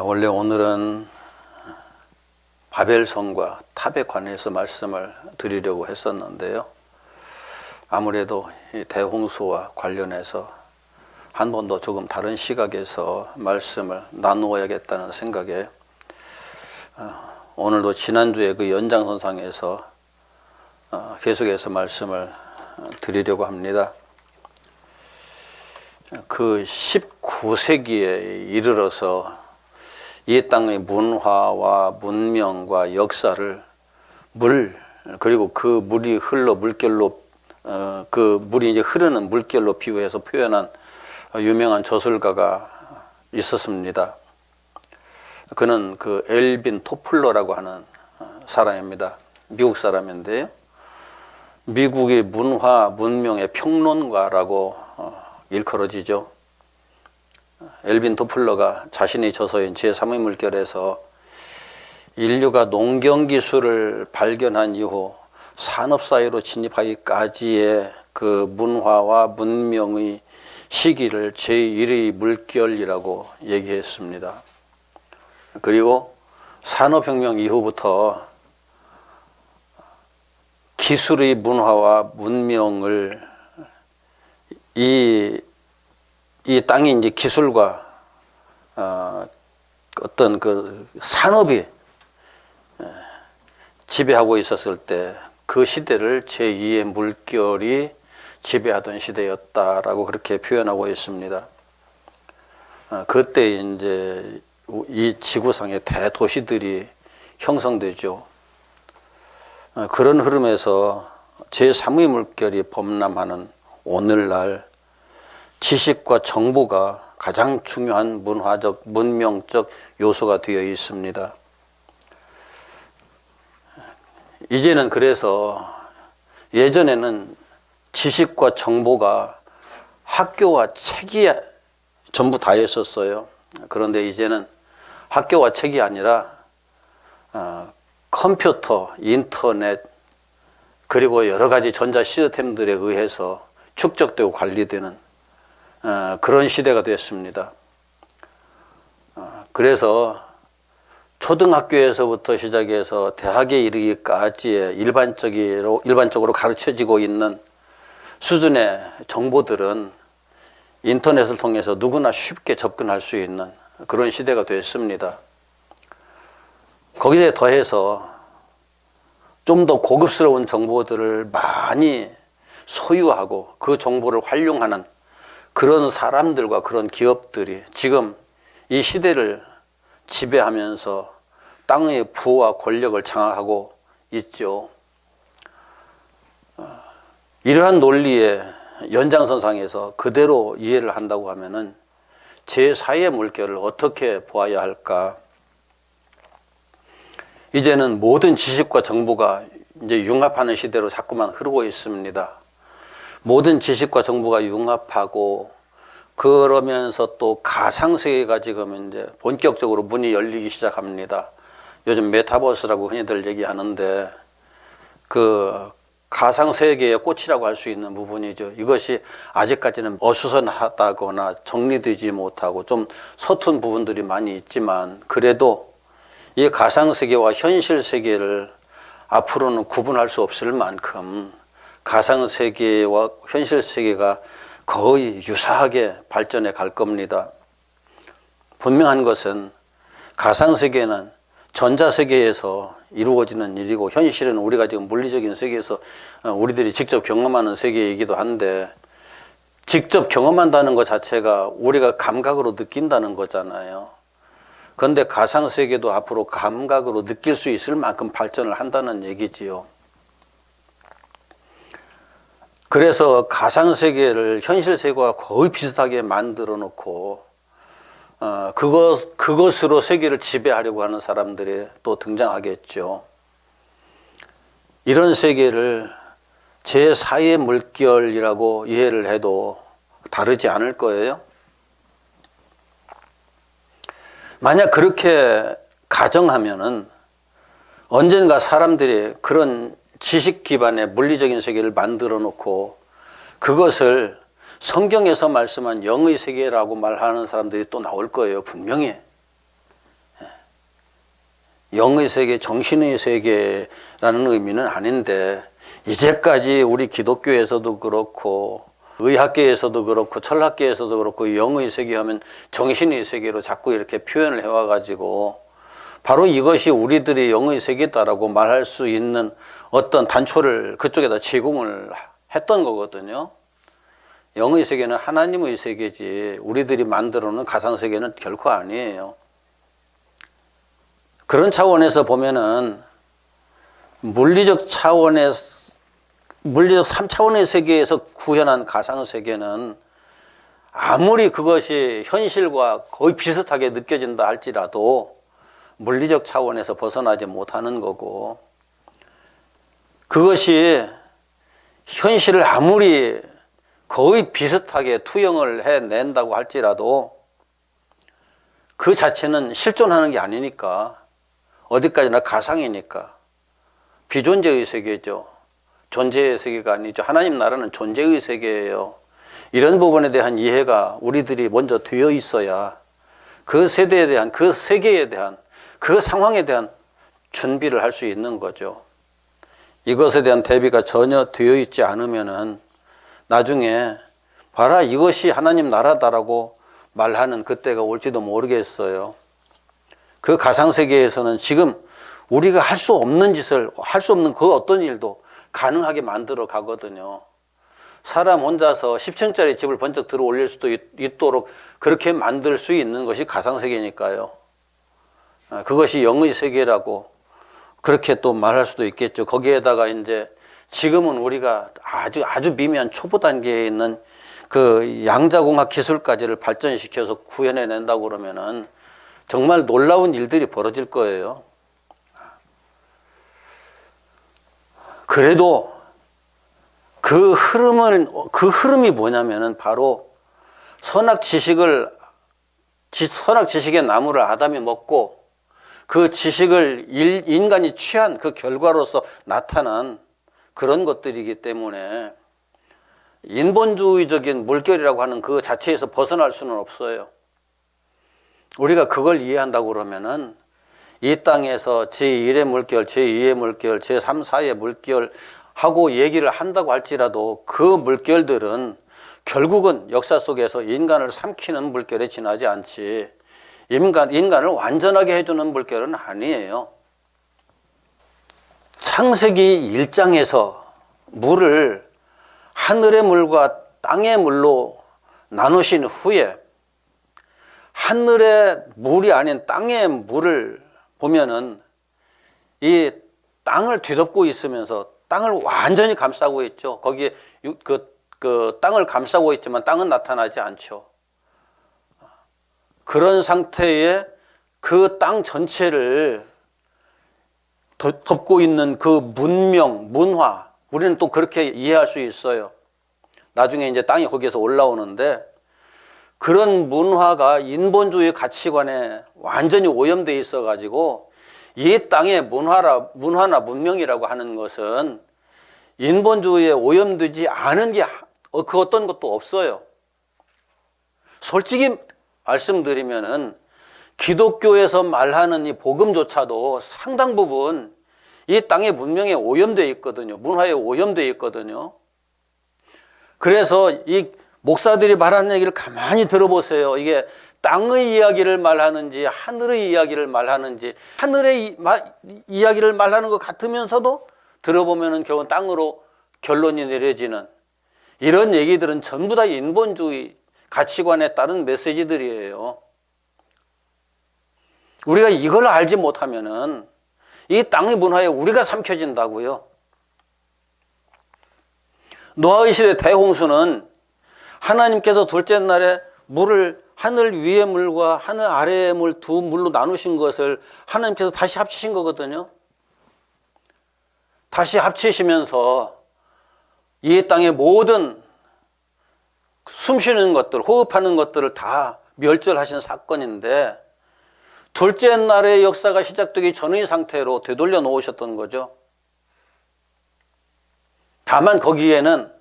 원래 오늘은 바벨성과 탑에 관해서 말씀을 드리려고 했었는데요. 아무래도 이 대홍수와 관련해서 한 번 더 조금 다른 시각에서 말씀을 나누어야겠다는 생각에 오늘도 지난주에 그 연장선상에서 계속해서 말씀을 드리려고 합니다. 그 19세기에 이르러서 이 땅의 문화와 문명과 역사를 그리고 그 물이 물결로 그 물이 이제 흐르는 물결로 비유해서 표현한 유명한 저술가가 있었습니다. 그는 그 엘빈 토플러라고 하는 사람입니다. 미국 사람인데요. 미국의 문화 문명의 평론가라고 일컬어지죠. 엘빈 토플러가 자신의 저서인 제3의 물결에서 인류가 농경기술을 발견한 이후 산업사회로 진입하기까지의 그 문화와 문명의 시기를 제1의 물결이라고 얘기했습니다. 그리고 산업혁명 이후부터 기술의 문화와 문명을 이 땅이 이제 기술과 어떤 그 산업이 지배하고 있었을 때 그 시대를 제2의 물결이 지배하던 시대였다라고 그렇게 표현하고 있습니다. 그때 이제 이 지구상의 대도시들이 형성되죠. 그런 흐름에서 제3의 물결이 범람하는 오늘날 지식과 정보가 가장 중요한 문화적, 문명적 요소가 되어 있습니다. 이제는 그래서 예전에는 지식과 정보가 학교와 책이 전부 다였었어요. 그런데 이제는 학교와 책이 아니라 컴퓨터, 인터넷, 그리고 여러 가지 전자 시스템들에 의해서 축적되고 관리되는 그런 시대가 됐습니다. 그래서 초등학교에서부터 시작해서 대학에 이르기까지의 일반적으로 가르쳐지고 있는 수준의 정보들은 인터넷을 통해서 누구나 쉽게 접근할 수 있는 그런 시대가 됐습니다. 거기에 더해서 좀 더 고급스러운 정보들을 많이 소유하고 그 정보를 활용하는 그런 사람들과 그런 기업들이 지금 이 시대를 지배하면서 땅의 부와 권력을 장악하고 있죠. 이러한 논리의 연장선상에서 그대로 이해를 한다고 하면은 제4의 물결을 어떻게 보아야 할까? 이제는 모든 지식과 정보가 이제 융합하는 시대로 자꾸만 흐르고 있습니다. 모든 지식과 정보가 융합하고 그러면서 또 가상세계가 지금 이제 본격적으로 문이 열리기 시작합니다. 요즘 메타버스라고 흔히들 얘기하는데 그 가상세계의 꽃이라고 할 수 있는 부분이죠. 이것이 아직까지는 어수선하다거나 정리되지 못하고 좀 서툰 부분들이 많이 있지만 그래도 이 가상세계와 현실세계를 앞으로는 구분할 수 없을 만큼 가상세계와 현실세계가 거의 유사하게 발전해 갈 겁니다. 분명한 것은 가상세계는 전자세계에서 이루어지는 일이고 현실은 우리가 지금 물리적인 세계에서 우리들이 직접 경험하는 세계이기도 한데 직접 경험한다는 것 자체가 우리가 감각으로 느낀다는 거잖아요. 그런데 가상세계도 앞으로 감각으로 느낄 수 있을 만큼 발전을 한다는 얘기지요. 그래서 가상세계를 현실세계와 거의 비슷하게 만들어 놓고 그것으로 세계를 지배하려고 하는 사람들이 또 등장하겠죠. 이런 세계를 제4의 물결이라고 이해를 해도 다르지 않을 거예요. 만약 그렇게 가정하면은 언젠가 사람들이 그런 지식 기반의 물리적인 세계를 만들어 놓고 그것을 성경에서 말씀한 영의 세계라고 말하는 사람들이 또 나올 거예요. 분명히. 영의 세계, 정신의 세계라는 의미는 아닌데, 이제까지 우리 기독교에서도 그렇고 의학계에서도 그렇고 철학계에서도 그렇고 영의 세계 하면 정신의 세계로 자꾸 이렇게 표현을 해와가지고 바로 이것이 우리들이 영의 세계다라고 말할 수 있는 어떤 단초를 그쪽에다 제공을 했던 거거든요. 영의 세계는 하나님의 세계지 우리들이 만들어 놓은 가상세계는 결코 아니에요. 그런 차원에서 보면은 물리적 3차원의 세계에서 구현한 가상세계는 아무리 그것이 현실과 거의 비슷하게 느껴진다 할지라도 물리적 차원에서 벗어나지 못하는 거고, 그것이 현실을 아무리 거의 비슷하게 투영을 해낸다고 할지라도 그 자체는 실존하는 게 아니니까, 어디까지나 가상이니까 비존재의 세계죠. 존재의 세계가 아니죠. 하나님 나라는 존재의 세계예요. 이런 부분에 대한 이해가 우리들이 먼저 되어 있어야 그 세대에 대한, 그 세계에 대한, 그 상황에 대한 준비를 할 수 있는 거죠. 이것에 대한 대비가 전혀 되어 있지 않으면은 나중에 봐라 이것이 하나님 나라다라고 말하는 그때가 올지도 모르겠어요. 그 가상세계에서는 지금 우리가 할 수 없는 짓을, 할 수 없는 그 어떤 일도 가능하게 만들어 가거든요. 사람 혼자서 10층짜리 집을 번쩍 들어 올릴 수도 있도록 그렇게 만들 수 있는 것이 가상세계니까요. 그것이 영의 세계라고 그렇게 또 말할 수도 있겠죠. 거기에다가 이제 지금은 우리가 아주 미미한 초보 단계에 있는 그 양자공학 기술까지를 발전시켜서 구현해낸다고 그러면은 정말 놀라운 일들이 벌어질 거예요. 그래도 그 흐름이 뭐냐면은 바로 선악 지식의 나무를 아담이 먹고 그 지식을 인간이 취한 그 결과로서 나타난 그런 것들이기 때문에 인본주의적인 물결이라고 하는 그 자체에서 벗어날 수는 없어요. 우리가 그걸 이해한다고 그러면은 이 땅에서 제1의 물결, 제2의 물결, 제3, 4의 물결 하고 얘기를 한다고 할지라도 그 물결들은 결국은 역사 속에서 인간을 삼키는 물결에 지나지 않지 인간을 완전하게 해주는 물결은 아니에요. 창세기 1장에서 물을 하늘의 물과 땅의 물로 나누신 후에 하늘의 물이 아닌 땅의 물을 보면은 이 땅을 뒤덮고 있으면서 땅을 완전히 감싸고 있죠. 거기에 그 땅을 감싸고 있지만 땅은 나타나지 않죠. 그런 상태에 그 땅 전체를 덮고 있는 그 문명, 문화, 우리는 또 그렇게 이해할 수 있어요. 나중에 이제 땅이 거기에서 올라오는데 그런 문화가 인본주의 가치관에 완전히 오염되어 있어 가지고 이 땅의 문화나 문명이라고 하는 것은 인본주의에 오염되지 않은 게 그 어떤 것도 없어요. 솔직히 말씀드리면은 기독교에서 말하는 이 복음조차도 상당 부분 이 땅의 문명에 오염되어 있거든요. 문화에 오염되어 있거든요. 그래서 이 목사들이 말하는 얘기를 가만히 들어보세요. 이게 땅의 이야기를 말하는지 하늘의 이야기를 말하는지, 하늘의 이야기를 말하는 것 같으면서도 들어보면은 결국 땅으로 결론이 내려지는 이런 얘기들은 전부 다 인본주의 가치관에 따른 메시지들이에요. 우리가 이걸 알지 못하면은 이 땅의 문화에 우리가 삼켜진다고요. 노아의 시대 대홍수는 하나님께서 둘째 날에 물을 하늘 위의 물과 하늘 아래의 물 두 물로 나누신 것을 하나님께서 다시 합치신 거거든요. 다시 합치시면서 이 땅의 모든 숨쉬는 것들, 호흡하는 것들을 다 멸절하신 사건인데 둘째 날의 역사가 시작되기 전의 상태로 되돌려 놓으셨던 거죠. 다만 거기에는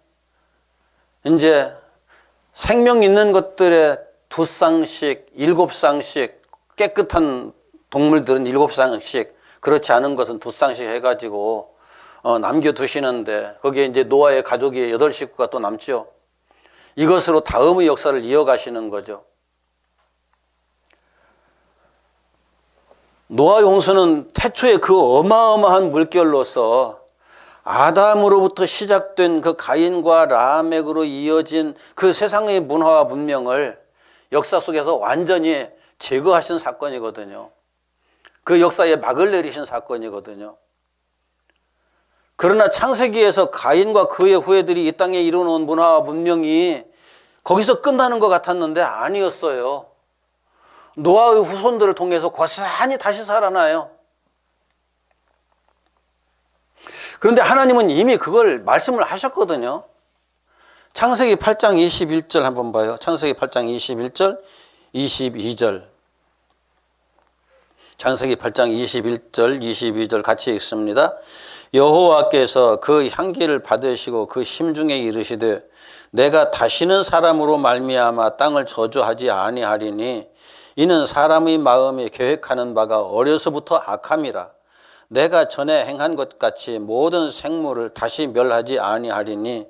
이제 생명 있는 것들의 2쌍씩, 7쌍씩, 깨끗한 동물들은 7쌍씩, 그렇지 않은 것은 두 쌍씩 해가지고 남겨두시는데 거기에 이제 노아의 가족이 8식구가 또 남죠. 이것으로 다음의 역사를 이어가시는 거죠. 노아 용수는 태초에 그 어마어마한 물결로서 아담으로부터 시작된 그 가인과 라멕으로 이어진 그 세상의 문화와 문명을 역사 속에서 완전히 제거하신 사건이거든요. 그 역사에 막을 내리신 사건이거든요. 그러나 창세기에서 가인과 그의 후예들이 이 땅에 이루어놓은 문화와 문명이 거기서 끝나는 것 같았는데 아니었어요. 노아의 후손들을 통해서 고스란히 다시 살아나요. 그런데 하나님은 이미 그걸 말씀을 하셨거든요. 창세기 8장 21절 한번 봐요. 창세기 8장 21절, 22절. 창세기 8장 21절, 22절 같이 읽습니다. 여호와께서 그 향기를 받으시고 그 심중에 이르시되 내가 다시는 사람으로 말미암아 땅을 저주하지 아니하리니 이는 사람의 마음이 계획하는 바가 어려서부터 악함이라. 내가 전에 행한 것 같이 모든 생물을 다시 멸하지 아니하리니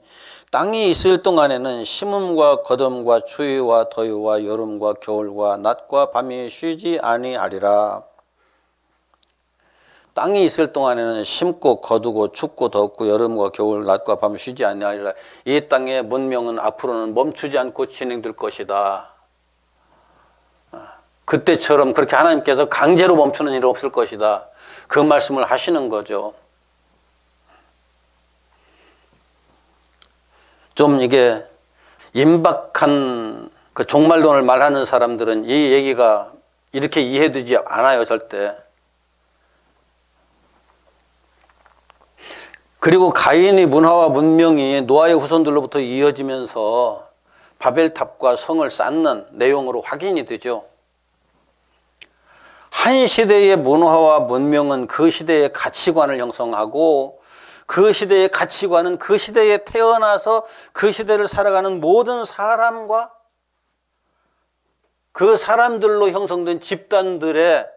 땅이 있을 동안에는 심음과 거둠과 추위와 더위와 여름과 겨울과 낮과 밤이 쉬지 아니하리라. 땅이 있을 동안에는 심고 거두고 춥고 덥고 여름과 겨울 낮과 밤 쉬지 아니하리라. 이 땅의 문명은 앞으로는 멈추지 않고 진행될 것이다. 그때처럼 그렇게 하나님께서 강제로 멈추는 일은 없을 것이다. 그 말씀을 하시는 거죠. 좀 이게 임박한 그 종말론을 말하는 사람들은 이 얘기가 이렇게 이해되지 않아요, 절대. 그리고 가인의 문화와 문명이 노아의 후손들로부터 이어지면서 바벨탑과 성을 쌓는 내용으로 확인이 되죠. 한 시대의 문화와 문명은 그 시대의 가치관을 형성하고 그 시대의 가치관은 그 시대에 태어나서 그 시대를 살아가는 모든 사람과 그 사람들로 형성된 집단들의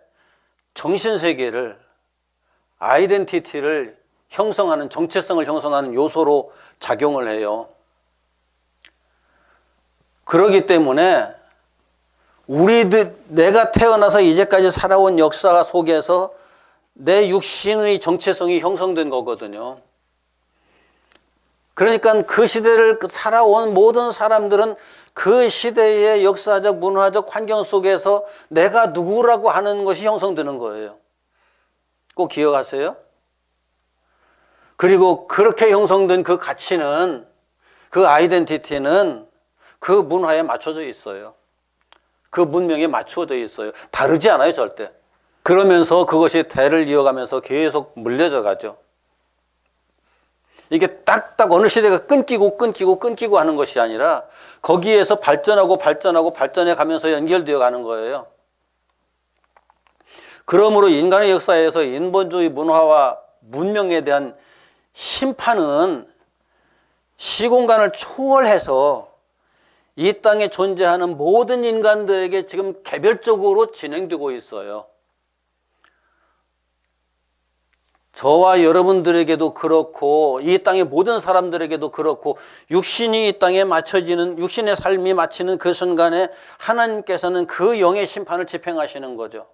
정신세계를, 아이덴티티를 형성하는, 정체성을 형성하는 요소로 작용을 해요. 그렇기 때문에 내가 태어나서 이제까지 살아온 역사 속에서 내 육신의 정체성이 형성된 거거든요. 그러니까 그 시대를 살아온 모든 사람들은 그 시대의 역사적, 문화적 환경 속에서 내가 누구라고 하는 것이 형성되는 거예요. 꼭 기억하세요. 그리고 그렇게 형성된 그 가치는, 그 아이덴티티는 그 문화에 맞춰져 있어요. 그 문명에 맞춰져 있어요. 다르지 않아요, 절대. 그러면서 그것이 대를 이어가면서 계속 물려져 가죠. 이게 딱딱 어느 시대가 끊기고 하는 것이 아니라 거기에서 발전해 가면서 연결되어 가는 거예요. 그러므로 인간의 역사에서 인본주의 문화와 문명에 대한 심판은 시공간을 초월해서 이 땅에 존재하는 모든 인간들에게 지금 개별적으로 진행되고 있어요. 저와 여러분들에게도 그렇고 이 땅의 모든 사람들에게도 그렇고 육신이 이 땅에 맞춰지는, 육신의 삶이 마치는 그 순간에 하나님께서는 그 영의 심판을 집행하시는 거죠.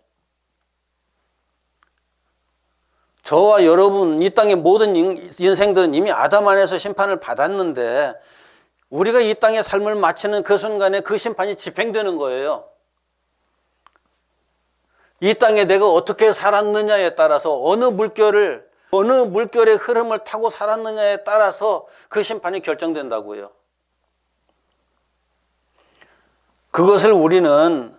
저와 여러분, 이 땅의 모든 인생들은 이미 아담 안에서 심판을 받았는데 우리가 이 땅의 삶을 마치는 그 순간에 그 심판이 집행되는 거예요. 이 땅에 내가 어떻게 살았느냐에 따라서 어느 물결의 흐름을 타고 살았느냐에 따라서 그 심판이 결정된다고요. 그것을 우리는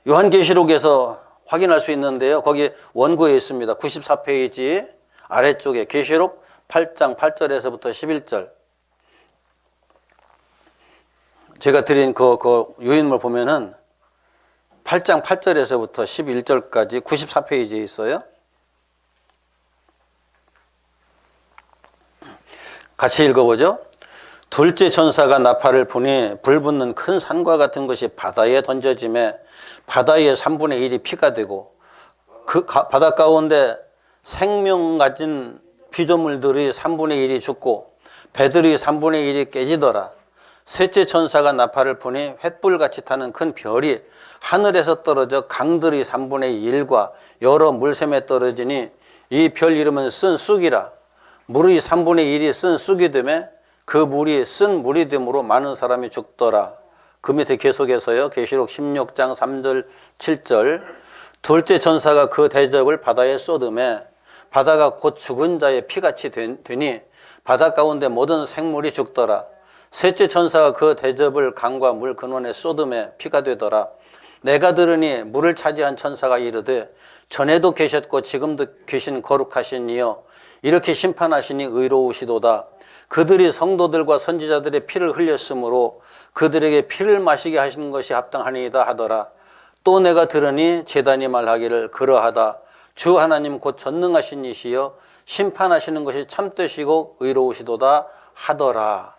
요한계시록에서 확인할 수 있는데요. 거기 원고에 있습니다. 94페이지 아래쪽에 계시록 8장 8절에서부터 11절. 제가 드린 그 유인물 보면은 8장 8절에서부터 11절까지 94페이지에 있어요. 같이 읽어보죠. 둘째 천사가 나팔을 부니 불붙는 큰 산과 같은 것이 바다에 던져지매 바다의 3분의 1이 피가 되고 그 바다 가운데 생명 가진 피조물들이 3분의 1이 죽고 배들이 3분의 1이 깨지더라. 셋째 천사가 나팔을 부니 횃불같이 타는 큰 별이 하늘에서 떨어져 강들이 3분의 1과 여러 물샘에 떨어지니 이 별 이름은 쓴 쑥이라. 물의 3분의 1이 쓴 쑥이 되매 그 물이 쓴 물이 되므로 많은 사람이 죽더라. 그 밑에 계속해서요. 계시록 16장 3절 7절 둘째 천사가 그 대접을 바다에 쏟음에 바다가 곧 죽은 자의 피같이 되니 바다 가운데 모든 생물이 죽더라. 셋째 천사가 그 대접을 강과 물 근원에 쏟음에 피가 되더라. 내가 들으니 물을 차지한 천사가 이르되 전에도 계셨고 지금도 계신 거룩하신 이여 이렇게 심판하시니 의로우시도다. 그들이 성도들과 선지자들의 피를 흘렸으므로 그들에게 피를 마시게 하시는 것이 합당하니이다 하더라. 또 내가 들으니 제단이 말하기를 그러하다. 주 하나님 곧 전능하신 이시여 심판하시는 것이 참되시고 의로우시도다 하더라.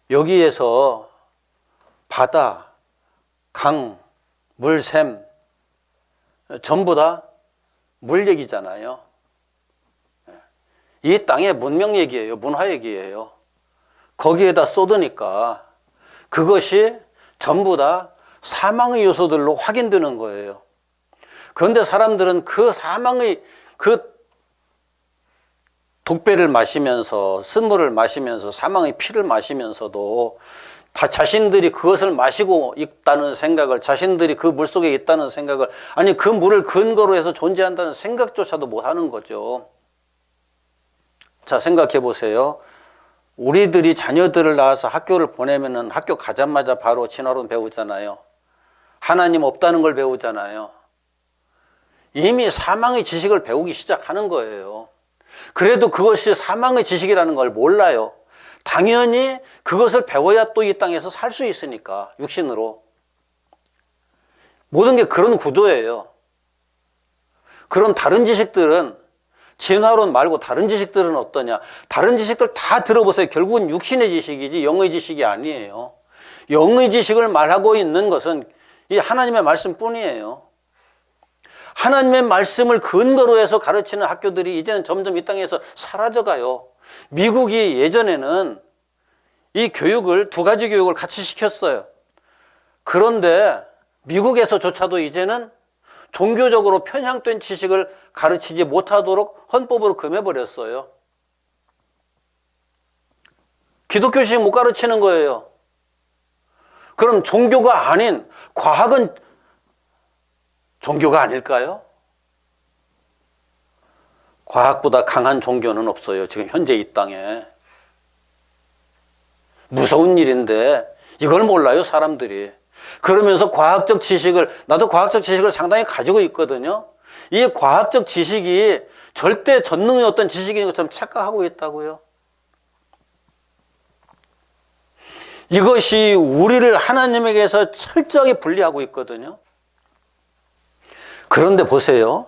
여기에서 바다, 강, 물샘 전부 다 물 얘기잖아요. 이 땅의 문명 얘기예요. 문화 얘기예요. 거기에다 쏟으니까 그것이 전부 다 사망의 요소들로 확인되는 거예요. 그런데 사람들은 그 사망의 그 독배를 마시면서 쓴물을 마시면서 사망의 피를 마시면서도 다 자신들이 그것을 마시고 있다는 생각을 자신들이 그 물속에 있다는 생각을 아니 그 물을 근거로 해서 존재한다는 생각조차도 못하는 거죠. 자 생각해 보세요. 우리들이 자녀들을 낳아서 학교를 보내면은 학교 가자마자 바로 진화론 배우잖아요. 하나님 없다는 걸 배우잖아요. 이미 사망의 지식을 배우기 시작하는 거예요. 그래도 그것이 사망의 지식이라는 걸 몰라요. 당연히 그것을 배워야 또 이 땅에서 살 수 있으니까 육신으로. 모든 게 그런 구조예요. 그럼 다른 지식들은 진화론 말고 다른 지식들은 어떠냐? 다른 지식들 다 들어보세요. 결국은 육신의 지식이지 영의 지식이 아니에요. 영의 지식을 말하고 있는 것은 이 하나님의 말씀뿐이에요. 하나님의 말씀을 근거로 해서 가르치는 학교들이 이제는 점점 이 땅에서 사라져가요. 미국이 예전에는 이 교육을 두 가지 교육을 같이 시켰어요. 그런데 미국에서조차도 이제는 종교적으로 편향된 지식을 가르치지 못하도록 헌법으로 금해버렸어요. 기독교 지식 못 가르치는 거예요. 그럼 종교가 아닌 과학은 종교가 아닐까요? 과학보다 강한 종교는 없어요. 지금 현재 이 땅에. 무서운 일인데 이걸 몰라요, 사람들이. 그러면서 과학적 지식을, 나도 과학적 지식을 상당히 가지고 있거든요. 이 과학적 지식이 절대 전능의 어떤 지식인 것처럼 착각하고 있다고요. 이것이 우리를 하나님에게서 철저하게 분리하고 있거든요. 그런데 보세요.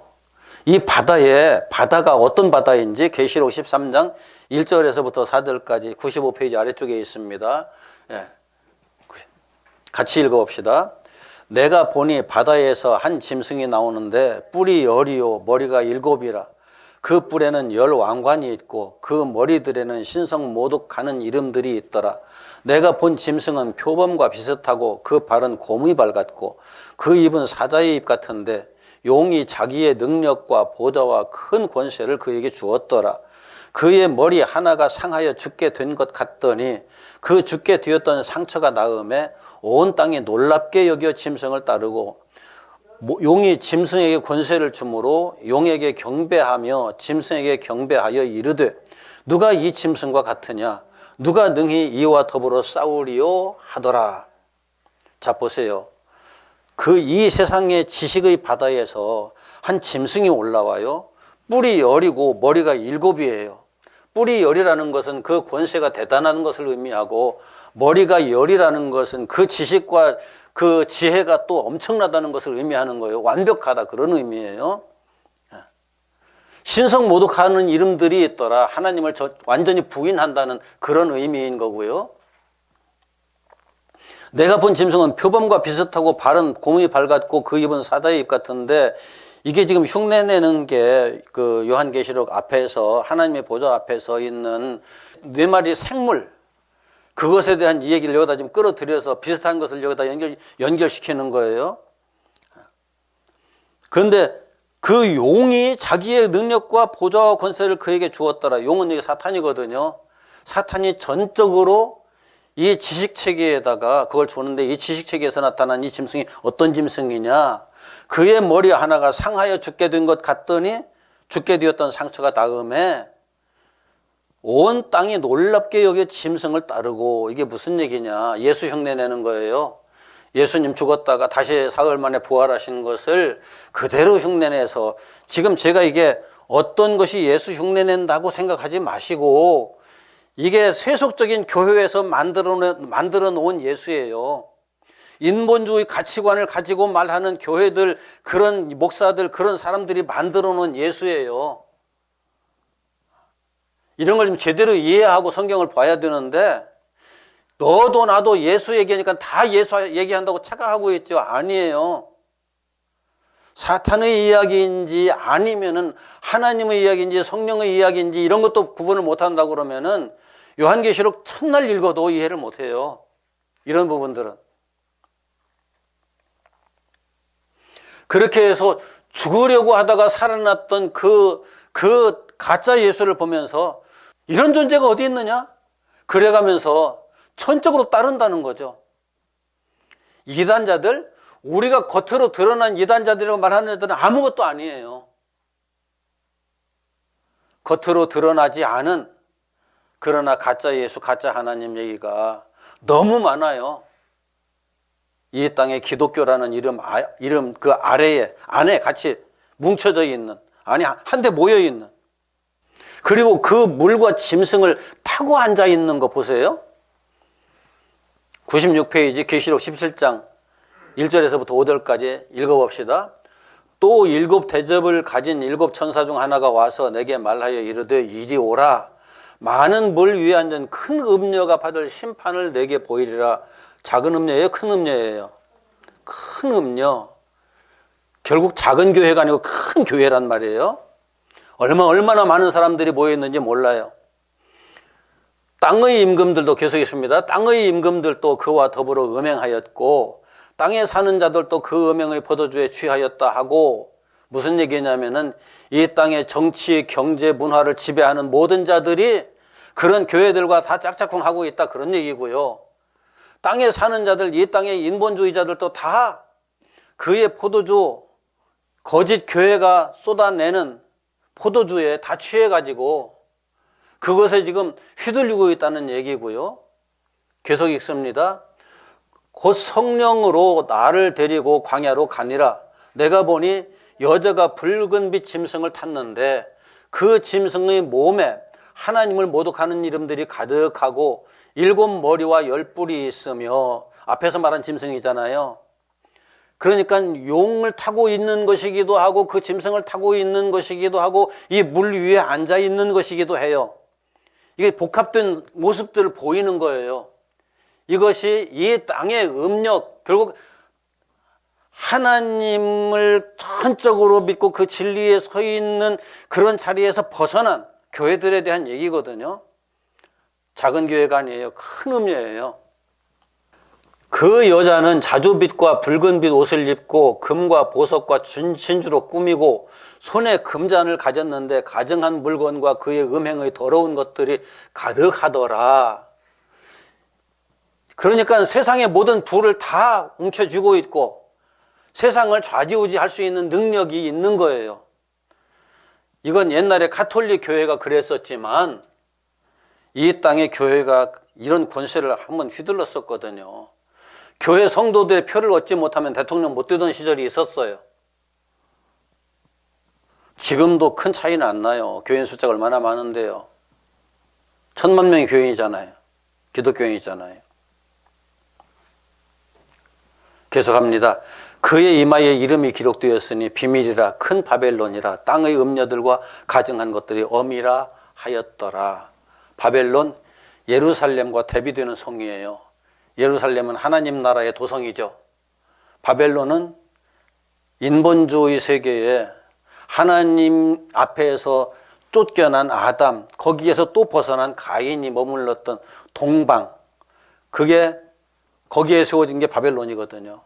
이 바다가 어떤 바다인지 계시록 13장 1절에서부터 4절까지 95페이지 아래쪽에 있습니다. 예. 같이 읽어봅시다. 내가 보니 바다에서 한 짐승이 나오는데 뿔이 10이요 머리가 7이라. 그 뿔에는 10왕관이 있고 그 머리들에는 신성 모독하는 이름들이 있더라. 내가 본 짐승은 표범과 비슷하고 그 발은 곰의 발 같고 그 입은 사자의 입 같은데 용이 자기의 능력과 보좌와 큰 권세를 그에게 주었더라. 그의 머리 하나가 상하여 죽게 된 것 같더니 그 죽게 되었던 상처가 나음에 온 땅이 놀랍게 여겨 짐승을 따르고 용이 짐승에게 권세를 주므로 용에게 경배하며 짐승에게 경배하여 이르되 누가 이 짐승과 같으냐? 누가 능히 이와 더불어 싸우리요 하더라. 자 보세요. 이 세상의 지식의 바다에서 한 짐승이 올라와요. 뿔이 10이고 머리가 7이에요. 뿔이 10이라는 것은 그 권세가 대단한 것을 의미하고 머리가 10이라는 것은 그 지식과 그 지혜가 또 엄청나다는 것을 의미하는 거예요. 완벽하다 그런 의미예요. 신성 모독하는 이름들이 있더라. 하나님을 완전히 부인한다는 그런 의미인 거고요. 내가 본 짐승은 표범과 비슷하고 발은 곰의 발 같고 그 입은 사자의 입 같은데 이게 지금 흉내내는 게 그 요한계시록 앞에서 하나님의 보좌 앞에 서 있는 네 마리 생물, 그것에 대한 이야기를 여기다 지금 끌어들여서 비슷한 것을 여기다 연결시키는 거예요. 그런데 그 용이 자기의 능력과 보좌와 권세를 그에게 주었더라. 용은 여기 사탄이거든요. 사탄이 전적으로 이 지식체계에다가 그걸 주는데, 이 지식체계에서 나타난 이 짐승이 어떤 짐승이냐, 그의 머리 하나가 상하여 죽게 된 것 같더니 죽게 되었던 상처가 닿음에 온 땅이 놀랍게 여기에 짐승을 따르고, 이게 무슨 얘기냐, 예수 흉내내는 거예요. 예수님 죽었다가 다시 사흘 만에 부활하신 것을 그대로 흉내내서, 지금 제가 이게 어떤 것이 예수 흉내낸다고 생각하지 마시고, 이게 세속적인 교회에서 만들어 놓은 예수예요. 인본주의 가치관을 가지고 말하는 교회들, 그런 목사들, 그런 사람들이 만들어 놓은 예수예요. 이런 걸 좀 제대로 이해하고 성경을 봐야 되는데, 너도 나도 예수 얘기하니까 다 예수 얘기한다고 착각하고 있죠. 아니에요. 사탄의 이야기인지 아니면은 하나님의 이야기인지 성령의 이야기인지 이런 것도 구분을 못한다고 그러면은 요한계시록 첫날 읽어도 이해를 못해요. 이런 부분들은. 그렇게 해서 죽으려고 하다가 살아났던 그 가짜 예수를 보면서 이런 존재가 어디 있느냐? 그래가면서 천적으로 따른다는 거죠. 이단자들, 우리가 겉으로 드러난 이단자들이라고 말하는 애들은 아무것도 아니에요. 겉으로 드러나지 않은, 그러나 가짜 예수, 가짜 하나님 얘기가 너무 많아요. 이 땅에 기독교라는 이름 그 안에 같이 뭉쳐져 있는, 아니 한데 모여 있는, 그리고 그 물과 짐승을 타고 앉아 있는 거 보세요. 96페이지 계시록 17장 1절에서부터 5절까지 읽어봅시다. 또 일곱 대접을 가진 일곱 천사 중 하나가 와서 내게 말하여 이르되 이리 오라. 많은 물 위에 앉은 큰 음녀가 받을 심판을 내게 보이리라. 작은 음녀예요? 큰 음녀예요? 큰 음녀. 결국 작은 교회가 아니고 큰 교회란 말이에요. 얼마나 많은 사람들이 모여있는지 몰라요. 땅의 임금들도 계속 있습니다. 땅의 임금들도 그와 더불어 음행하였고 땅에 사는 자들도 그 음행의 포도주에 취하였다 하고, 무슨 얘기냐면은 이 땅의 정치, 경제, 문화를 지배하는 모든 자들이 그런 교회들과 다 짝짝꿍하고 있다, 그런 얘기고요. 땅에 사는 자들, 이 땅의 인본주의자들도 다 그의 포도주, 거짓 교회가 쏟아내는 포도주에 다 취해가지고 그것에 지금 휘둘리고 있다는 얘기고요. 계속 읽습니다. 곧 성령으로 나를 데리고 광야로 가니라. 내가 보니 여자가 붉은 빛 짐승을 탔는데 그 짐승의 몸에 하나님을 모독하는 이름들이 가득하고 일곱 머리와 열 뿔이 있으며, 앞에서 말한 짐승이잖아요. 그러니까 용을 타고 있는 것이기도 하고 그 짐승을 타고 있는 것이기도 하고 이 물 위에 앉아 있는 것이기도 해요. 이게 복합된 모습들을 보이는 거예요. 이것이 이 땅의 음력, 결국 하나님을 전적으로 믿고 그 진리에 서 있는 그런 자리에서 벗어난 교회들에 대한 얘기거든요. 작은 교회가 아니에요. 큰 음녀예요. 그 여자는 자주빛과 붉은빛 옷을 입고 금과 보석과 진주로 꾸미고 손에 금잔을 가졌는데 가증한 물건과 그의 음행의 더러운 것들이 가득하더라. 그러니까 세상의 모든 부를 다 움켜쥐고 있고 세상을 좌지우지할 수 있는 능력이 있는 거예요. 이건 옛날에 가톨릭 교회가 그랬었지만 이 땅의 교회가 이런 권세를 한번 휘둘렀었거든요. 교회 성도들의 표를 얻지 못하면 대통령 못 되던 시절이 있었어요. 지금도 큰 차이는 안 나요. 교인 숫자가 얼마나 많은데요. 1,000만 명이 교인이잖아요. 기독교인이잖아요. 계속합니다. 그의 이마에 이름이 기록되었으니 비밀이라 큰 바벨론이라 땅의 음녀들과 가증한 것들이 엄이라 하였더라. 바벨론, 예루살렘과 대비되는 성이에요. 예루살렘은 하나님 나라의 도성이죠. 바벨론은 인본주의 세계에 하나님 앞에서 쫓겨난 아담, 거기에서 또 벗어난 가인이 머물렀던 동방, 그게 거기에 세워진 게 바벨론이거든요.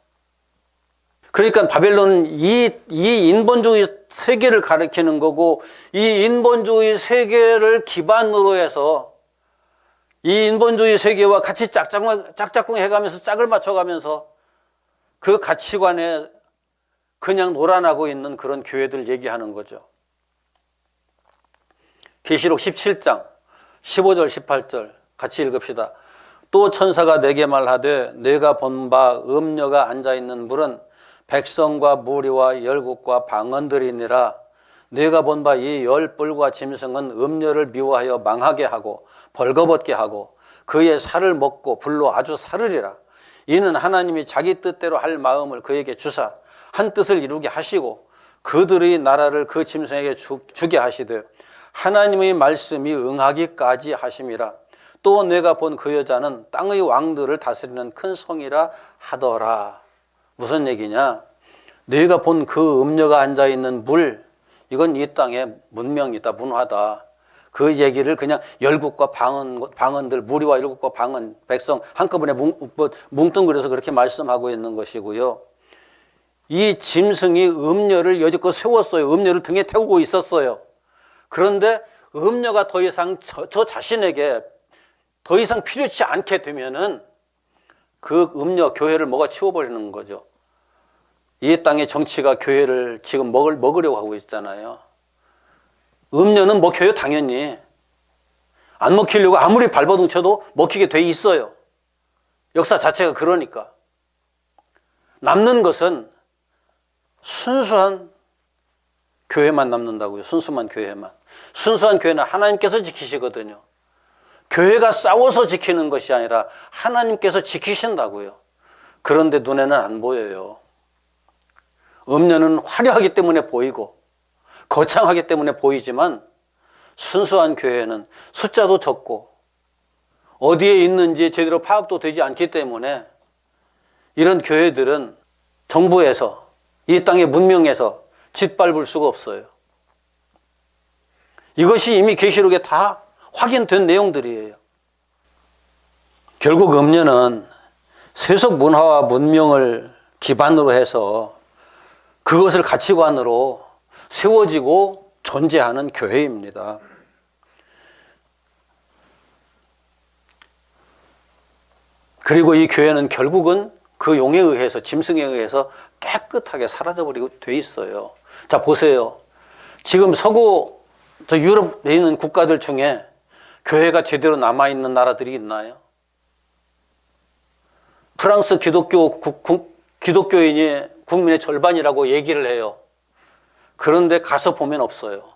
그러니까 바벨론은 이 인본주의 세계를 가리키는 거고, 이 인본주의 세계를 기반으로 해서 이 인본주의 세계와 같이 짝짝꿍 해가면서 짝을 맞춰가면서 그 가치관에 그냥 놀아나고 있는 그런 교회들 얘기하는 거죠. 계시록 17장 15절 18절 같이 읽읍시다. 또 천사가 내게 말하되 내가 본 바 음녀가 앉아있는 물은 백성과 무리와 열국과 방언들이니라. 내가 본 바 이 열뿔과 짐승은 음녀를 미워하여 망하게 하고 벌거벗게 하고 그의 살을 먹고 불로 아주 사르리라. 이는 하나님이 자기 뜻대로 할 마음을 그에게 주사 한 뜻을 이루게 하시고 그들의 나라를 그 짐승에게 주게 하시되 하나님의 말씀이 응하기까지 하심이라. 또 내가 본 그 여자는 땅의 왕들을 다스리는 큰 성이라 하더라. 무슨 얘기냐? 내가 본 그 음녀가 앉아있는 물, 이건 이 땅의 문명이다, 문화다. 그 얘기를 그냥 열국과 방언들, 무리와 열국과 방언, 백성 한꺼번에 뭉뚱그려서 그렇게 말씀하고 있는 것이고요. 이 짐승이 음녀를 여지껏 세웠어요. 음녀를 등에 태우고 있었어요. 그런데 음녀가 더 이상 저 자신에게 더 이상 필요치 않게 되면은 그 음녀, 교회를 먹어 치워버리는 거죠. 이 땅의 정치가 교회를 지금 먹으려고 하고 있잖아요. 음녀는 먹혀요, 당연히. 안 먹히려고 아무리 발버둥쳐도 먹히게 돼 있어요. 역사 자체가 그러니까. 남는 것은 순수한 교회만 남는다고요. 순수한 교회만. 순수한 교회는 하나님께서 지키시거든요. 교회가 싸워서 지키는 것이 아니라 하나님께서 지키신다고요. 그런데 눈에는 안 보여요. 음녀는 화려하기 때문에 보이고 거창하기 때문에 보이지만 순수한 교회는 숫자도 적고 어디에 있는지 제대로 파악도 되지 않기 때문에 이런 교회들은 정부에서 이 땅의 문명에서 짓밟을 수가 없어요. 이것이 이미 계시록에 다 확인된 내용들이에요. 결국 음녀는 세속 문화와 문명을 기반으로 해서 그것을 가치관으로 세워지고 존재하는 교회입니다. 그리고 이 교회는 결국은 그 용에 의해서, 짐승에 의해서 깨끗하게 사라져버리고 돼 있어요. 자, 보세요. 지금 서구 유럽에 있는 국가들 중에 교회가 제대로 남아있는 나라들이 있나요? 프랑스 기독교인이 국민의 절반이라고 얘기를 해요. 그런데 가서 보면 없어요.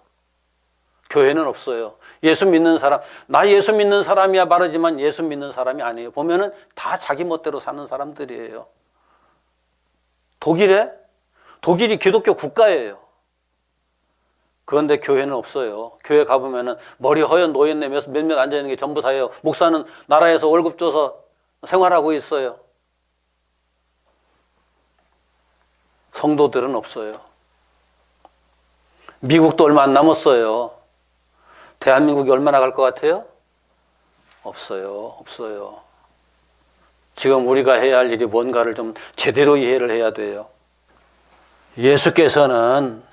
교회는 없어요. 예수 믿는 사람, 나 예수 믿는 사람이야 말하지만 예수 믿는 사람이 아니에요. 보면은 다 자기 멋대로 사는 사람들이에요. 독일이 기독교 국가예요. 그런데 교회는 없어요. 교회 가보면은 머리 허연 노인네 몇몇 앉아있는 게 전부 다예요. 목사는 나라에서 월급 줘서 생활하고 있어요. 성도들은 없어요. 미국도 얼마 안 남았어요. 대한민국이 얼마나 갈 것 같아요? 없어요. 지금 우리가 해야 할 일이 뭔가를 좀 제대로 이해를 해야 돼요. 예수께서는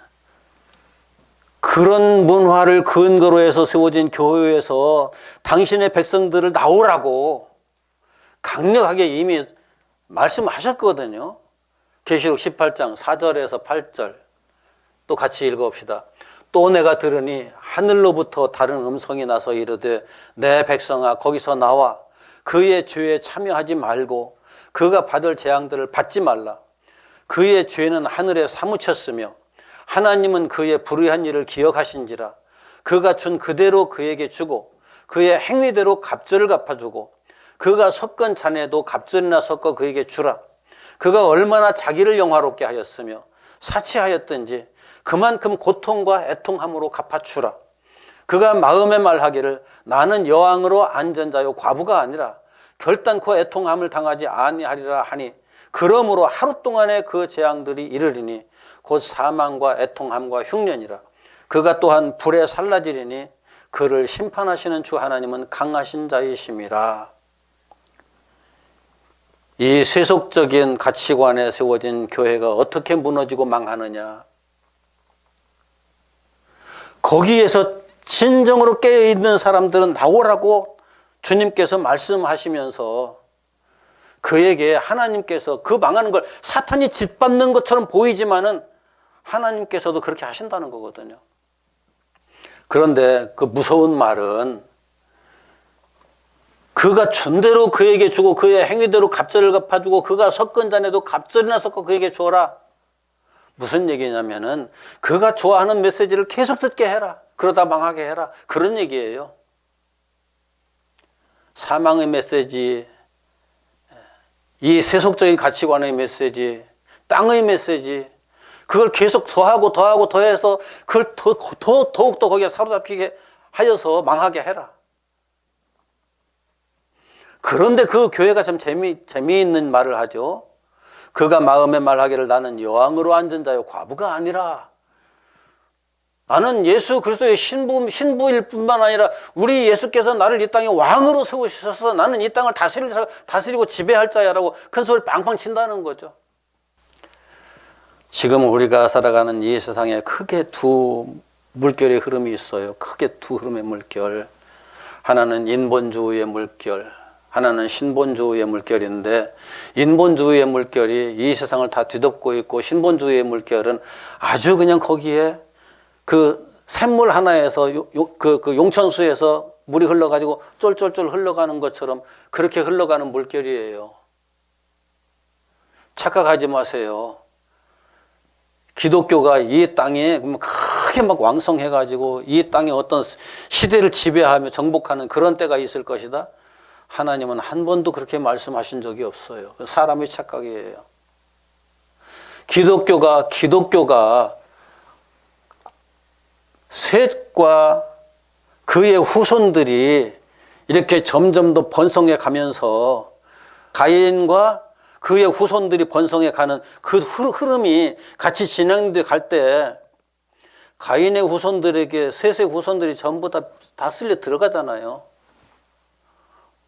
그런 문화를 근거로 해서 세워진 교회에서 당신의 백성들을 나오라고 강력하게 이미 말씀하셨거든요. 계시록 18장 4절에서 8절 또 같이 읽어봅시다. 또 내가 들으니 하늘로부터 다른 음성이 나서 이르되 내 백성아 거기서 나와 그의 죄에 참여하지 말고 그가 받을 재앙들을 받지 말라. 그의 죄는 하늘에 사무쳤으며 하나님은 그의 불의한 일을 기억하신지라. 그가 준 그대로 그에게 주고 그의 행위대로 갑절을 갚아주고 그가 섞은 잔에도 갑절이나 섞어 그에게 주라. 그가 얼마나 자기를 영화롭게 하였으며 사치하였든지 그만큼 고통과 애통함으로 갚아주라. 그가 마음에 말하기를 나는 여왕으로 앉은 자요 과부가 아니라 결단코 애통함을 당하지 아니하리라 하니 그러므로 하루 동안에 그 재앙들이 이르리니 곧 사망과 애통함과 흉년이라. 그가 또한 불에 살라지리니 그를 심판하시는 주 하나님은 강하신 자이심이라. 이 세속적인 가치관에 세워진 교회가 어떻게 무너지고 망하느냐. 거기에서 진정으로 깨어있는 사람들은 나오라고 주님께서 말씀하시면서 그에게 하나님께서 그 망하는 걸 사탄이 짓밟는 것처럼 보이지만은 하나님께서도 그렇게 하신다는 거거든요. 그런데 그 무서운 말은 그가 준 대로 그에게 주고 그의 행위대로 갑절을 갚아주고 그가 섞은 잔에도 갑절이나 섞어 그에게 주어라. 무슨 얘기냐면은 그가 좋아하는 메시지를 계속 듣게 해라. 그러다 망하게 해라. 그런 얘기예요. 사망의 메시지, 이 세속적인 가치관의 메시지, 땅의 메시지, 그걸 계속 더해서 그걸 더욱더 거기에 사로잡히게 하여서 망하게 해라. 그런데 그 교회가 참 재미있는 말을 하죠. 그가 마음에 말하기를 나는 여왕으로 앉은 자요 과부가 아니라, 나는 예수 그리스도의 신부일 뿐만 아니라 우리 예수께서 나를 이 땅에 왕으로 세우셔서 나는 이 땅을 다스리고 지배할 자야라고 큰 소리 빵빵 친다는 거죠. 지금 우리가 살아가는 이 세상에 크게 두 물결의 흐름이 있어요. 크게 두 흐름의 물결. 하나는 인본주의의 물결, 하나는 신본주의의 물결인데, 인본주의의 물결이 이 세상을 다 뒤덮고 있고 신본주의의 물결은 아주 그냥 거기에 그 샘물 하나에서 그 용천수에서 물이 흘러가지고 쫄쫄쫄 흘러가는 것처럼 그렇게 흘러가는 물결이에요. 착각하지 마세요. 기독교가 이 땅에 크게 막 왕성해가지고 이 땅에 어떤 시대를 지배하며 정복하는 그런 때가 있을 것이다. 하나님은 한 번도 그렇게 말씀하신 적이 없어요. 사람의 착각이에요. 기독교가 셋과 그의 후손들이 이렇게 점점 더 번성해 가면서 가인과 그의 후손들이 번성해 가는 그 흐름이 같이 진행돼 갈 때 가인의 후손들에게 셋의 후손들이 전부 다 쓸려 들어가잖아요.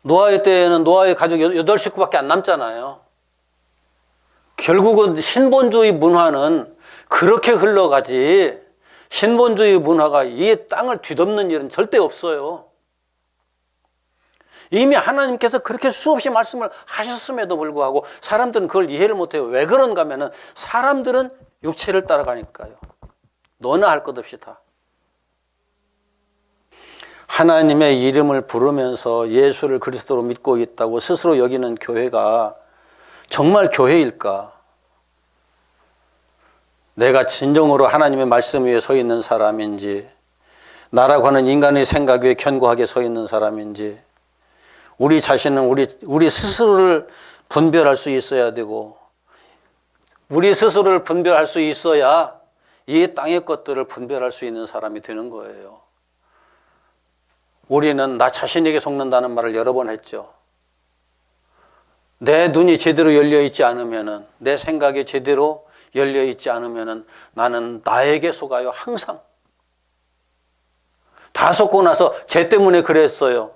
노아의 때에는 노아의 가족 8식구밖에 안 남잖아요. 결국은 신본주의 문화는 그렇게 흘러가지, 신본주의 문화가 이 땅을 뒤덮는 일은 절대 없어요. 이미 하나님께서 그렇게 수없이 말씀을 하셨음에도 불구하고 사람들은 그걸 이해를 못해요. 왜 그런가 하면은 사람들은 육체를 따라가니까요. 너나 할 것 없이 다. 하나님의 이름을 부르면서 예수를 그리스도로 믿고 있다고 스스로 여기는 교회가 정말 교회일까? 내가 진정으로 하나님의 말씀 위에 서 있는 사람인지, 나라고 하는 인간의 생각 위에 견고하게 서 있는 사람인지, 우리 자신은 우리 스스로를 분별할 수 있어야 되고, 우리 스스로를 분별할 수 있어야 이 땅의 것들을 분별할 수 있는 사람이 되는 거예요. 우리는 나 자신에게 속는다는 말을 여러 번 했죠. 내 눈이 제대로 열려있지 않으면은, 내 생각이 제대로 열려있지 않으면은 나는 나에게 속아요. 항상. 다 속고 나서 죄 때문에 그랬어요.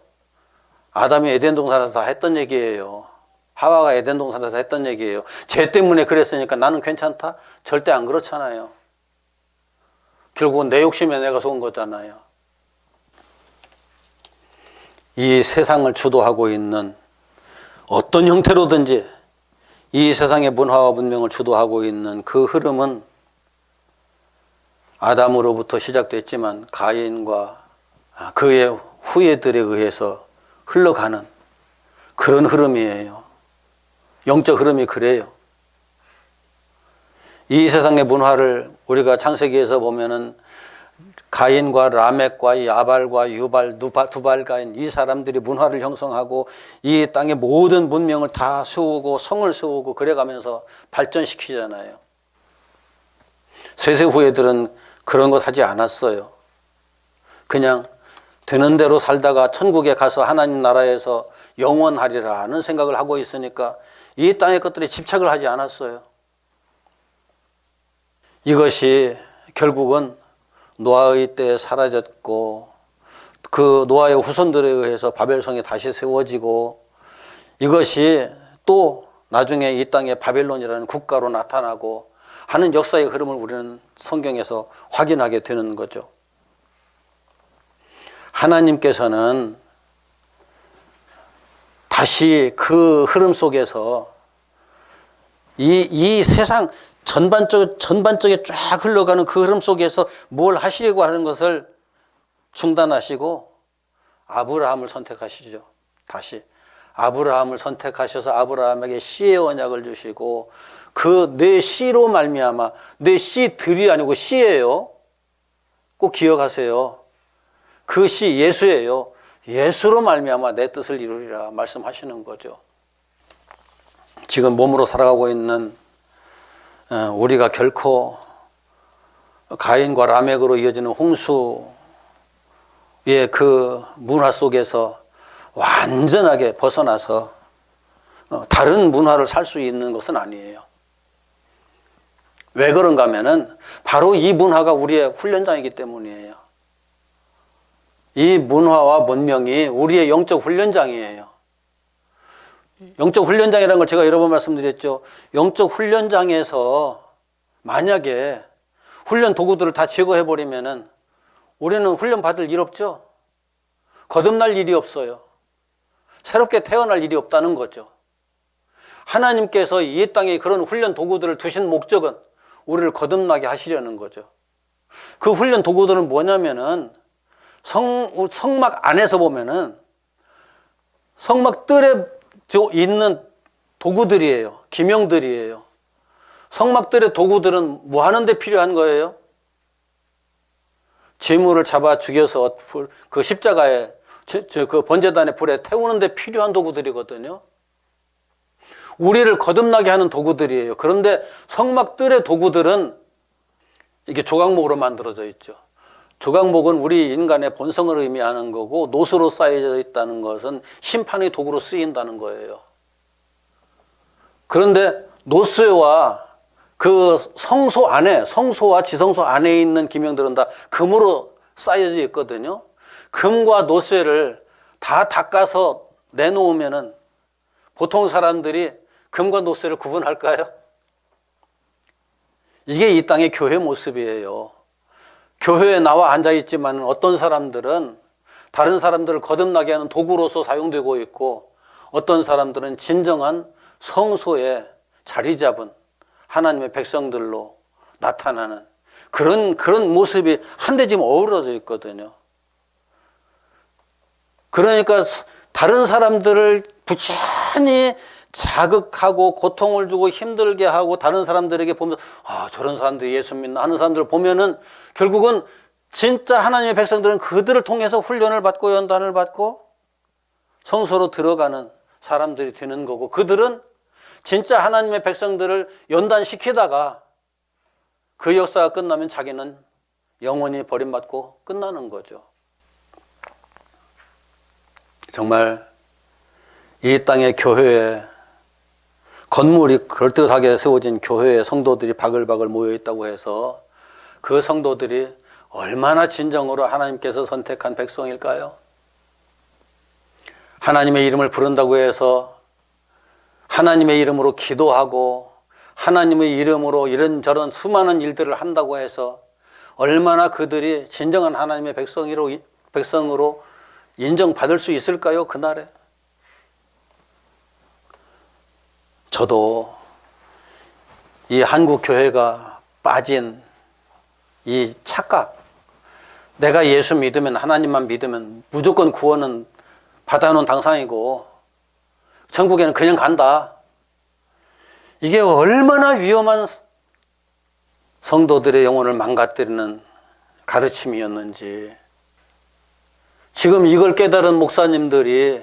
아담이 에덴 동산에서 다 했던 얘기예요. 하와가 에덴 동산에서 했던 얘기예요. 죄 때문에 그랬으니까 나는 괜찮다? 절대 안 그렇잖아요. 결국은 내 욕심에 내가 속은 거잖아요. 이 세상을 주도하고 있는 어떤 형태로든지 이 세상의 문화와 문명을 주도하고 있는 그 흐름은 아담으로부터 시작됐지만 가인과 그의 후예들에 의해서 흘러가는 그런 흐름이에요. 영적 흐름이 그래요. 이 세상의 문화를 우리가 창세기에서 보면은 가인과 라멕과 야발과 유발, 두발가인 이 사람들이 문화를 형성하고 이 땅의 모든 문명을 다 세우고 성을 세우고 그래가면서 발전시키잖아요. 셋의 후예들은 그런 것 하지 않았어요. 그냥 되는 대로 살다가 천국에 가서 하나님 나라에서 영원하리라 하는 생각을 하고 있으니까 이 땅의 것들에 집착을 하지 않았어요. 이것이 결국은 노아의 때에 사라졌고 그 노아의 후손들에 의해서 바벨성이 다시 세워지고 이것이 또 나중에 이 땅에 바벨론이라는 국가로 나타나고 하는 역사의 흐름을 우리는 성경에서 확인하게 되는 거죠. 하나님께서는 다시 그 흐름 속에서 이 세상 전반적에 쫙 흘러가는 그 흐름 속에서 뭘 하시려고 하는 것을 중단하시고 아브라함을 선택하시죠. 다시 아브라함을 선택하셔서 아브라함에게 씨의 언약을 주시고 그 내 씨로 말미암아, 내 씨들이 아니고 씨예요. 꼭 기억하세요. 그 씨 예수예요. 예수로 말미암아 내 뜻을 이루리라 말씀하시는 거죠. 지금 몸으로 살아가고 있는 우리가 결코 가인과 라멕으로 이어지는 홍수의 그 문화 속에서 완전하게 벗어나서 다른 문화를 살 수 있는 것은 아니에요. 왜 그런가 하면은 바로 이 문화가 우리의 훈련장이기 때문이에요. 이 문화와 문명이 우리의 영적 훈련장이에요. 영적 훈련장이라는 걸 제가 여러 번 말씀드렸죠. 영적 훈련장에서 만약에 훈련 도구들을 다 제거해버리면은 우리는 훈련 받을 일 없죠. 거듭날 일이 없어요. 새롭게 태어날 일이 없다는 거죠. 하나님께서 이 땅에 그런 훈련 도구들을 두신 목적은 우리를 거듭나게 하시려는 거죠. 그 훈련 도구들은 뭐냐면은 성막 안에서 보면은 성막 뜰에 있는 도구들이에요. 기명들이에요. 성막 뜰의 도구들은 뭐 하는데 필요한 거예요? 제물을 잡아 죽여서 그 십자가에 그 번제단의 불에 태우는데 필요한 도구들이거든요. 우리를 거듭나게 하는 도구들이에요. 그런데 성막 뜰의 도구들은 이게 조각목으로 만들어져 있죠. 조각목은 우리 인간의 본성을 의미하는 거고 노수로 쌓여져 있다는 것은 심판의 도구로 쓰인다는 거예요. 그런데 노수와 그 성소 안에, 성소와 지성소 안에 있는 기명들은 다 금으로 쌓여져 있거든요. 금과 노쇠를 다 닦아서 내놓으면은 보통 사람들이 금과 노쇠를 구분할까요? 이게 이 땅의 교회 모습이에요. 교회에 나와 앉아있지만 어떤 사람들은 다른 사람들을 거듭나게 하는 도구로서 사용되고 있고 어떤 사람들은 진정한 성소에 자리 잡은 하나님의 백성들로 나타나는 그런 모습이 한데 지금 어우러져 있거든요. 그러니까 다른 사람들을 부지런히 자극하고 고통을 주고 힘들게 하고 다른 사람들에게 보면서 저런 사람들이 예수 믿나 하는 사람들을 보면은 결국은 진짜 하나님의 백성들은 그들을 통해서 훈련을 받고 연단을 받고 성소로 들어가는 사람들이 되는 거고 그들은 진짜 하나님의 백성들을 연단시키다가 그 역사가 끝나면 자기는 영원히 버림받고 끝나는 거죠. 정말 이 땅의 교회에 건물이 그럴듯하게 세워진 교회에 성도들이 바글바글 모여 있다고 해서 그 성도들이 얼마나 진정으로 하나님께서 선택한 백성일까요? 하나님의 이름을 부른다고 해서 하나님의 이름으로 기도하고 하나님의 이름으로 이런저런 수많은 일들을 한다고 해서 얼마나 그들이 진정한 하나님의 백성으로 인정받을 수 있을까요? 그날에. 저도 이 한국 교회가 빠진 이 착각, 내가 예수 믿으면 하나님만 믿으면 무조건 구원은 받아놓은 당상이고 천국에는 그냥 간다. 이게 얼마나 위험한 성도들의 영혼을 망가뜨리는 가르침이었는지 지금 이걸 깨달은 목사님들이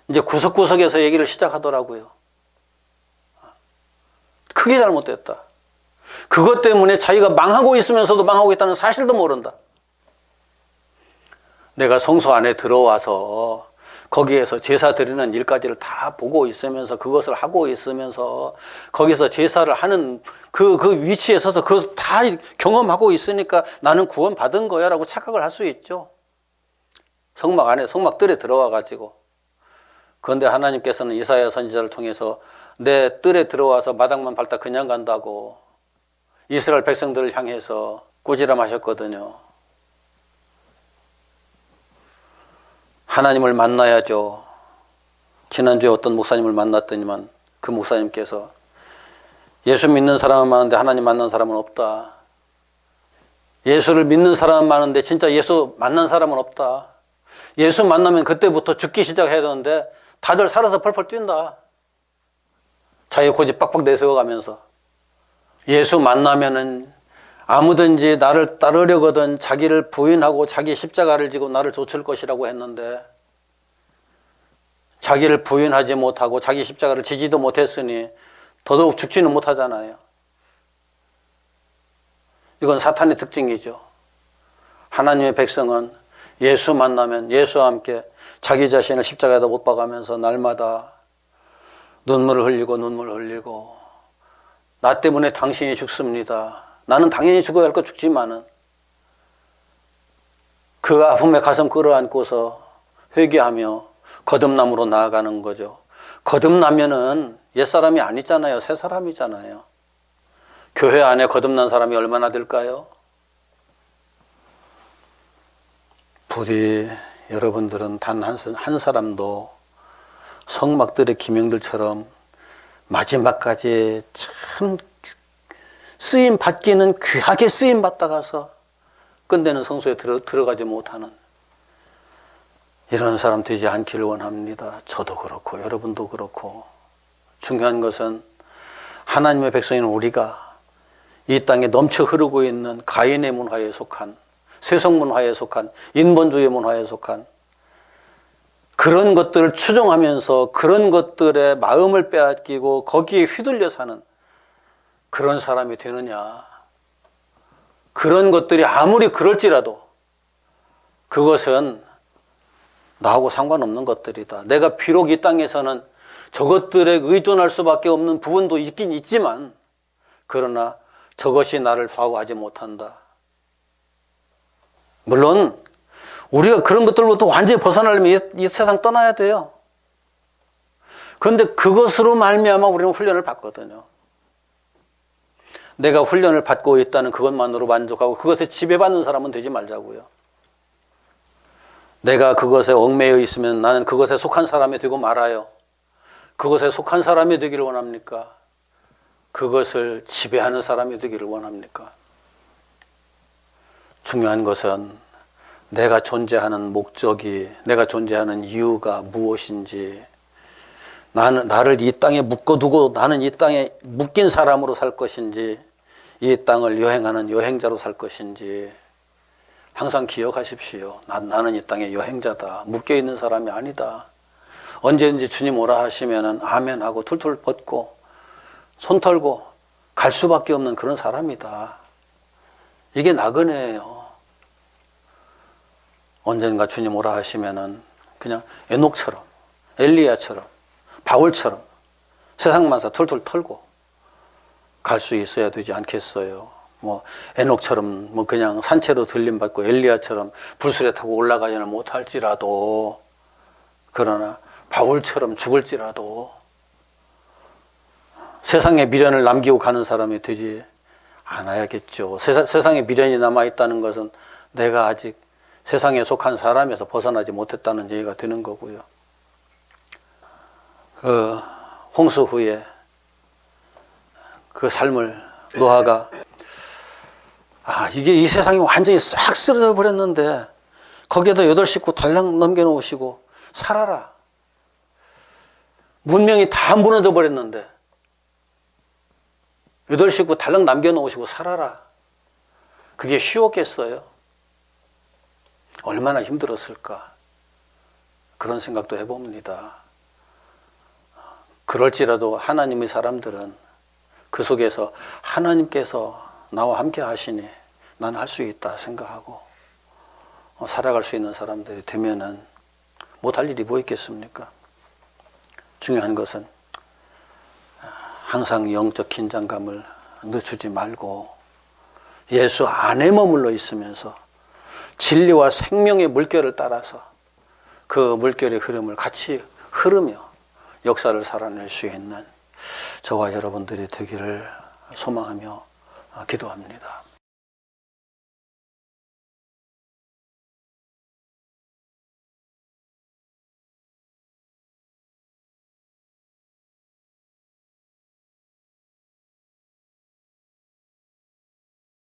이제 구석구석에서 얘기를 시작하더라고요. 크게 잘못됐다. 그것 때문에 자기가 망하고 있으면서도 망하고 있다는 사실도 모른다. 내가 성소 안에 들어와서 거기에서 제사 드리는 일까지를 다 보고 있으면서 그것을 하고 있으면서 거기서 제사를 하는 그 위치에 서서 그걸 다 경험하고 있으니까 나는 구원받은 거야 라고 착각을 할 수 있죠. 성막 안에 성막들에 들어와 가지고. 그런데 하나님께서는 이사야 선지자를 통해서 내 뜰에 들어와서 마당만 밟다 그냥 간다고 이스라엘 백성들을 향해서 꾸지람하셨거든요. 하나님을 만나야죠. 지난주에 어떤 목사님을 만났더니만 그 목사님께서 예수 믿는 사람은 많은데 하나님 만난 사람은 없다. 예수를 믿는 사람은 많은데 진짜 예수 만난 사람은 없다. 예수 만나면 그때부터 죽기 시작해야 되는데 다들 살아서 펄펄 뛴다. 자기 고집 빡빡 내세워가면서 예수 만나면은 아무든지 나를 따르려거든 자기를 부인하고 자기 십자가를 지고 나를 좇을 것이라고 했는데 자기를 부인하지 못하고 자기 십자가를 지지도 못했으니 더더욱 죽지는 못하잖아요. 이건 사탄의 특징이죠. 하나님의 백성은 예수 만나면 예수와 함께 자기 자신을 십자가에다 못 박으면서 날마다 눈물을 흘리고 나 때문에 당신이 죽습니다. 나는 당연히 죽어야 할 거 죽지만은 그 아픔에 가슴 끌어안고서 회개하며 거듭남으로 나아가는 거죠. 거듭나면은 옛사람이 아니잖아요. 새 사람이잖아요. 교회 안에 거듭난 사람이 얼마나 될까요? 부디 여러분들은 단 한 사람도 성막들의 기명들처럼 마지막까지 참 쓰임 받기는 귀하게 쓰임 받다가서 끝내는 성소에 들어가지 못하는 이런 사람 되지 않기를 원합니다. 저도 그렇고 여러분도 그렇고. 중요한 것은 하나님의 백성인 우리가 이 땅에 넘쳐 흐르고 있는 가인의 문화에 속한, 세속 문화에 속한, 인본주의 문화에 속한 그런 것들을 추종하면서 그런 것들의 마음을 빼앗기고 거기에 휘둘려 사는 그런 사람이 되느냐. 그런 것들이 아무리 그럴지라도 그것은 나하고 상관없는 것들이다. 내가 비록 이 땅에서는 저것들에 의존할 수밖에 없는 부분도 있긴 있지만 그러나 저것이 나를 좌우하지 못한다. 물론 우리가 그런 것들로부터 완전히 벗어나려면 이 세상 떠나야 돼요. 그런데 그것으로 말미암아 우리는 훈련을 받거든요. 내가 훈련을 받고 있다는 그것만으로 만족하고 그것에 지배받는 사람은 되지 말자고요. 내가 그것에 얽매여 있으면 나는 그것에 속한 사람이 되고 말아요. 그것에 속한 사람이 되기를 원합니까? 그것을 지배하는 사람이 되기를 원합니까? 중요한 것은 내가 존재하는 목적이, 내가 존재하는 이유가 무엇인지, 나를 이 땅에 묶어두고 나는 이 땅에 묶인 사람으로 살 것인지, 이 땅을 여행하는 여행자로 살 것인지 항상 기억하십시오. 나는 이 땅의 여행자다. 묶여있는 사람이 아니다. 언제든지 주님 오라 하시면은 아멘하고 툴툴 벗고 손 털고 갈 수밖에 없는 그런 사람이다. 이게 나그네예요. 언젠가 주님 오라 하시면은 그냥 에녹처럼, 엘리야처럼, 바울처럼 세상만사 툴툴 털고 갈 수 있어야 되지 않겠어요? 뭐 에녹처럼 뭐 그냥 산채로 들림받고 엘리야처럼 불술에 타고 올라가지는 못할지라도, 그러나 바울처럼 죽을지라도 세상에 미련을 남기고 가는 사람이 되지 않아야겠죠. 세상에 미련이 남아있다는 것은 내가 아직 세상에 속한 사람에서 벗어나지 못했다는 얘기가 되는 거고요. 홍수 후에 그 삶을 노아가 이게 이 세상이 완전히 싹 쓰러져 버렸는데 거기에다 8 식구 달랑 넘겨놓으시고 살아라. 문명이 다 무너져 버렸는데 8 식구 달랑 남겨놓으시고 살아라. 그게 쉬웠겠어요? 얼마나 힘들었을까? 그런 생각도 해봅니다. 그럴지라도 하나님의 사람들은 그 속에서 하나님께서 나와 함께 하시니 난 할 수 있다 생각하고 살아갈 수 있는 사람들이 되면은 못할 일이 뭐 있겠습니까? 중요한 것은 항상 영적 긴장감을 늦추지 말고 예수 안에 머물러 있으면서 진리와 생명의 물결을 따라서 그 물결의 흐름을 같이 흐르며 역사를 살아낼 수 있는 저와 여러분들이 되기를 소망하며 기도합니다.